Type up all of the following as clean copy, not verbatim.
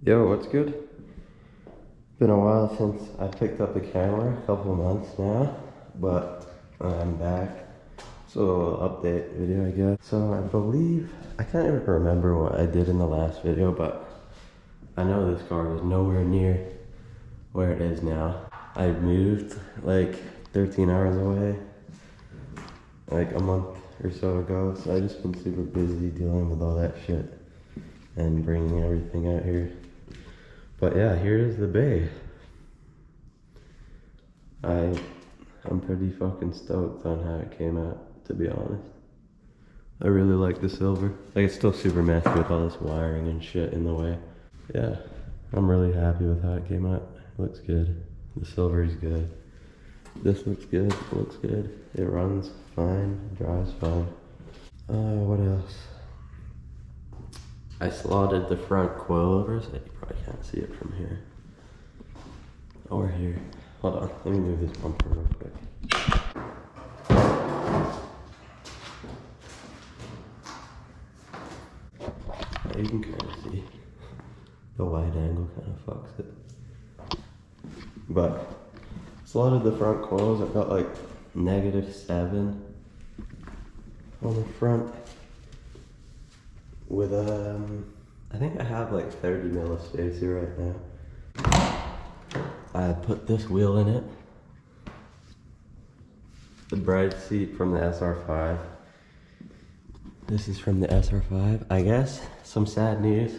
Yo, what's good? Been a while since I picked up the camera, a couple of months now, but I'm back. So, update video, I guess. So, I believe, I can't even remember what I did in the last video, but I know this car was nowhere near where it is now. I moved like 13 hours away, like a month or so ago, so I just been super busy dealing with all that shit and bringing everything out here. But yeah, here's the bay. I'm pretty fucking stoked on how it came out, to be honest. I really like the silver. Like, it's still super messy with all this wiring and shit in the way. Yeah, I'm really happy with how it came out. It looks good. The silver is good. This looks good, looks good. It runs fine, drives fine. What else? I slotted the front coilovers. You probably can't see it from here. Or here. Hold on, let me move this bumper real quick. Yeah, you can kind of see. The wide angle kind of fucks it. But, slotted the front coils. I got like -7 on the front. With I think I have like 30 mil of spacer right now. I put this wheel in it. The bride seat from the SR5. This is from the SR5. I guess some sad news.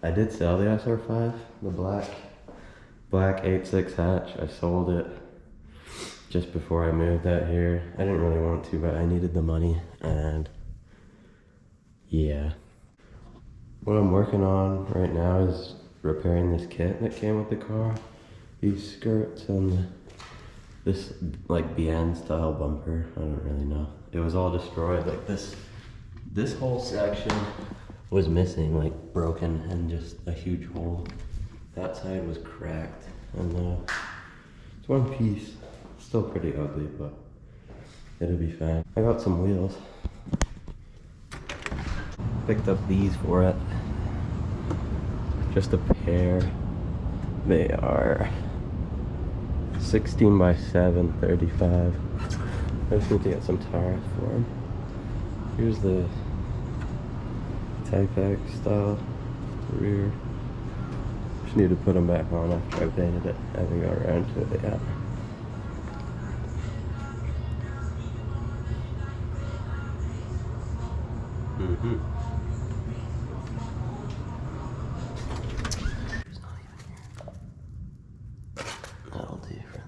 I did sell the SR5, the black 8.6 hatch. I sold it just before I moved out here. I didn't really want to, but I needed the money, and yeah. What I'm working on right now is repairing this kit that came with the car. These skirts and this like BN style bumper. I don't really know. It was all destroyed. Like this whole section was missing, like broken, and just a huge hole. That side was cracked, and it's one piece. Still pretty ugly, but it'll be fine. I got some wheels. Picked up these for it. Just a pair. They are 16 by 7, 35. I just need to get some tires for them. Here's the Type X style rear. Just need to put them back on after I painted it. I haven't got around to it yet. That'll do for that.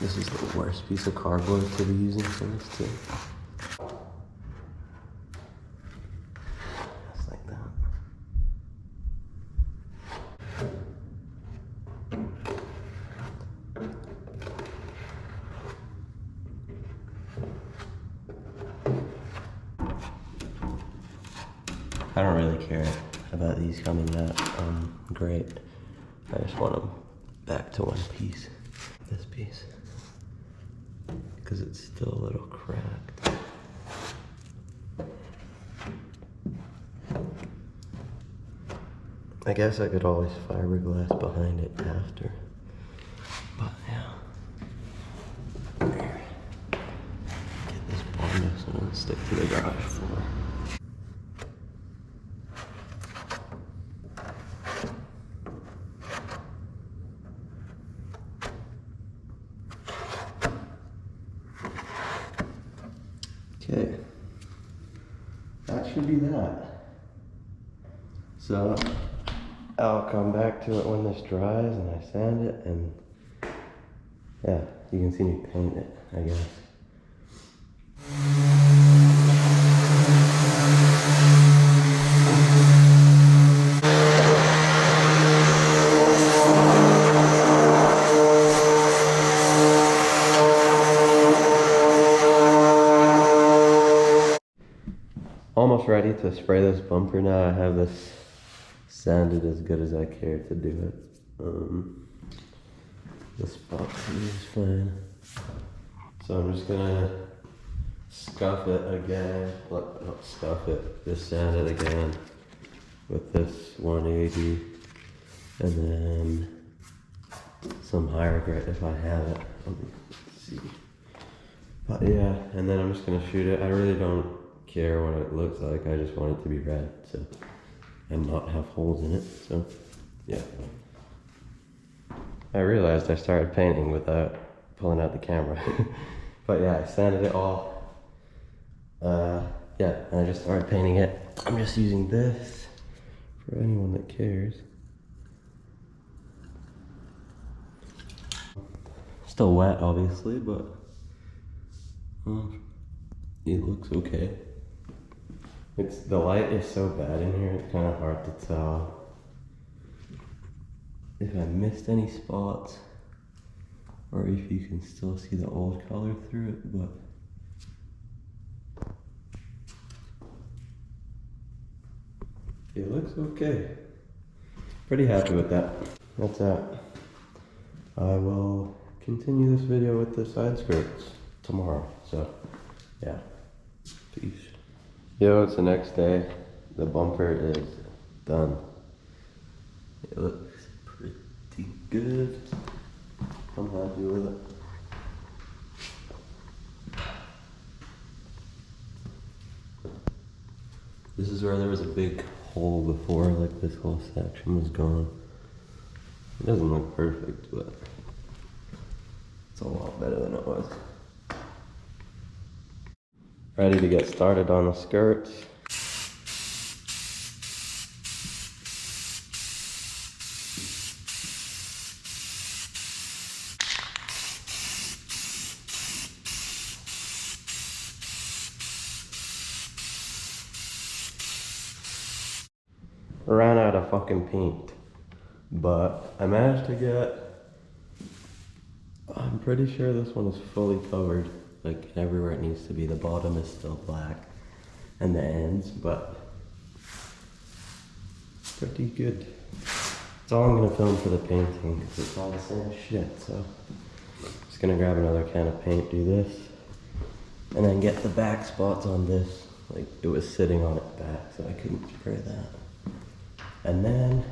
This is the worst piece of cardboard to be using for this too. Just like that. I don't really care about these coming out great. I just want them back to one piece. This piece. Because it's still a little cracked. I guess I could always fiberglass behind it after. But yeah. Here. Get this bonus and stick to the garage floor. Okay, that should be that. So I'll come back to it when this dries and I sand it, and yeah, you can see me paint it, I guess. Almost ready to spray this bumper now. I have this sanded as good as I care to do it. The spot is fine. So I'm just gonna scuff it again. Not scuff it, just sand it again with this 180, and then some higher grade if I have it. Let me see. But yeah, and then I'm just gonna shoot it. I really don't care what it looks like. I just want it to be red, so, and not have holes in it. So yeah. I realized I started painting without pulling out the camera. But yeah, I sanded it all. Yeah, and I just started painting it. I'm just using this for anyone that cares. Still wet, obviously, but it looks okay. The light is so bad in here, it's kind of hard to tell if I missed any spots or if you can still see the old color through it, but it looks okay. Pretty happy with that. That's that. I will continue this video with the side skirts tomorrow, so yeah. Peace. Yo, it's the next day. The bumper is done. It looks pretty good. I'm happy with it. This is where there was a big hole before, like this whole section was gone. It doesn't look perfect, but it's a lot better than it was. Ready to get started on the skirts. Ran out of fucking paint, but I managed to get, I'm pretty sure this one is fully covered, like everywhere it needs to be. The bottom is still black and the ends, but pretty good. That's all I'm gonna film for the painting, because it's all the same shit. So just gonna grab another can of paint, do this, and then get the back spots on this. Like it was sitting on its back, so I couldn't spray that. And then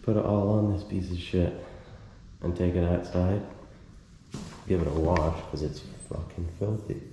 put it all on this piece of shit and take it outside. Give it a wash because it's fucking filthy.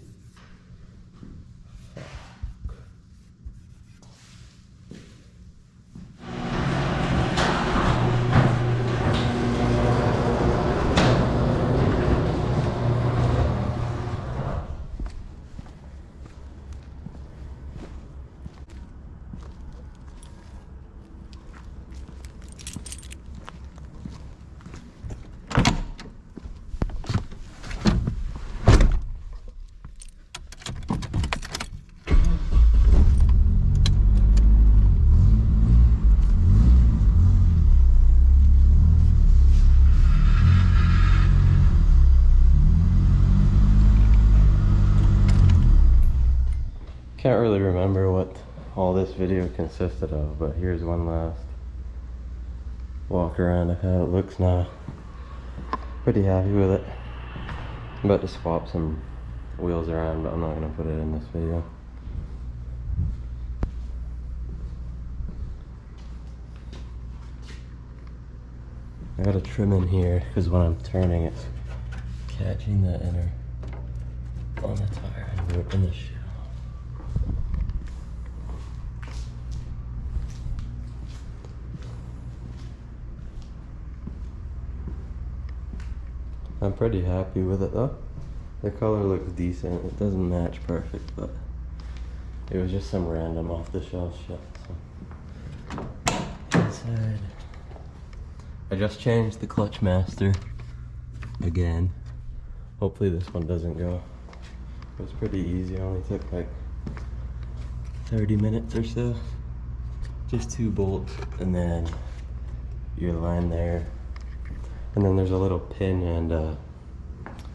Can't really remember what all this video consisted of, but here's one last walk around of how it looks now. Pretty happy with it. I'm about to swap some wheels around, but I'm not going to put it in this video. I got to trim in here because when I'm turning it's catching the inner on the tire and ripping the shit. I'm pretty happy with it though. The color looks decent. It doesn't match perfect, but it was just some random off the shelf shit. So. Inside. I just changed the clutch master again. Hopefully this one doesn't go. It was pretty easy. It only took like 30 minutes or so. Just 2 bolts and then your line there. And then there's a little pin and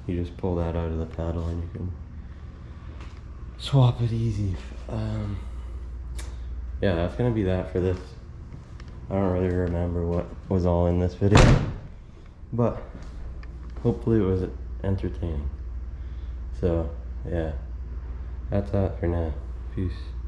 you just pull that out of the paddle and you can swap it easy. Yeah, that's gonna be that for this. I don't really remember what was all in this video, but hopefully it was entertaining. So yeah, that's that for now. Peace.